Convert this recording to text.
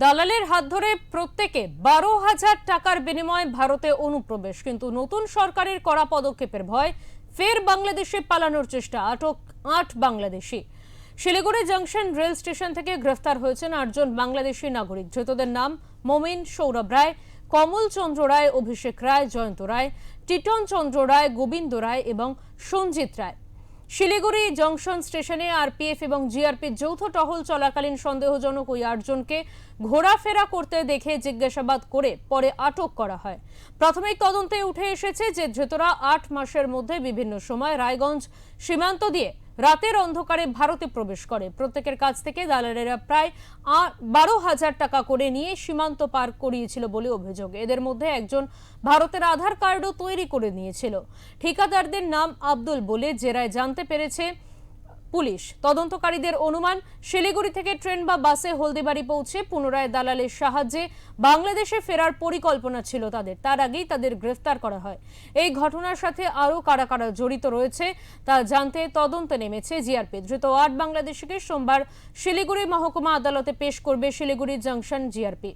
দালালের হাত ধরে প্রত্যেকে 12,000 টাকার বিনিময়ে ভারতে অনুপ্রবেশ, কিন্তু নতুন সরকারের কড়া পদক্ষেপের ভয় ফের বাংলাদেশে পালানোর চেষ্টা। আটক 8 Bangladeshi. Siliguri junction rail station থেকে গ্রেফতার হয়েছেন 8 জন বাংলাদেশি নাগরিক। ধৃতদের নাম মমিন, সৌরভ রায়, কমল চন্দ্র রায়, অভিষেক রায়, জয়ন্ত রায়, টিটন চন্দ্র রায়, গোবিন্দ রায় এবং সঞ্জিত রায়। শিলিগুড়ি জংশন স্টেশনে আরপিএফ এবং জিআরপির যৌথ টহল চলাকালীন সন্দেহজনক ওই 8 জনকে ঘোরাফেরা করতে দেখে জিজ্ঞাসাবাদ করে পরে আটক করা হয়। প্রাথমিক তদন্তে উঠে এসেছে যে ধৃতরা 8 মাসের মধ্যে বিভিন্ন সময় রায়গঞ্জ সীমান্ত দিয়ে রাতের অন্ধকারে ভারতে প্রবেশ করে। প্রত্যেকের কাছ থেকে দালালেরা প্রায় 12,000 টাকা করে নিয়ে সীমান্ত পার করিয়েছিল বলে অভিযোগ। এদের মধ্যে একজন ভারতের আধার কার্ডও তৈরি করে নিয়েছিল। ঠিকাদারদের নাম আব্দুল বলে জেরায় জানতে পেরেছে পুলিশ। তদন্তকারীদের অনুমান, শিলিগুড়ি থেকে ট্রেন বা বাসে হলদিবাড়ি পৌঁছে পুনরায় দালালের সাহায্যে বাংলাদেশে ফেরার পরিকল্পনা ছিল তাদের। তার আগেই তাদের গ্রেফতার করা হয়। এই ঘটনার সাথে আরও কারা কারা জড়িত রয়েছে তা জানতে তদন্তে নেমেছে জিআরপি। ধৃত 8 বাংলাদেশিকে সোমবার শিলিগুড়ি মহকুমা আদালতে পেশ করবে শিলিগুড়ি জংশন জিআরপি।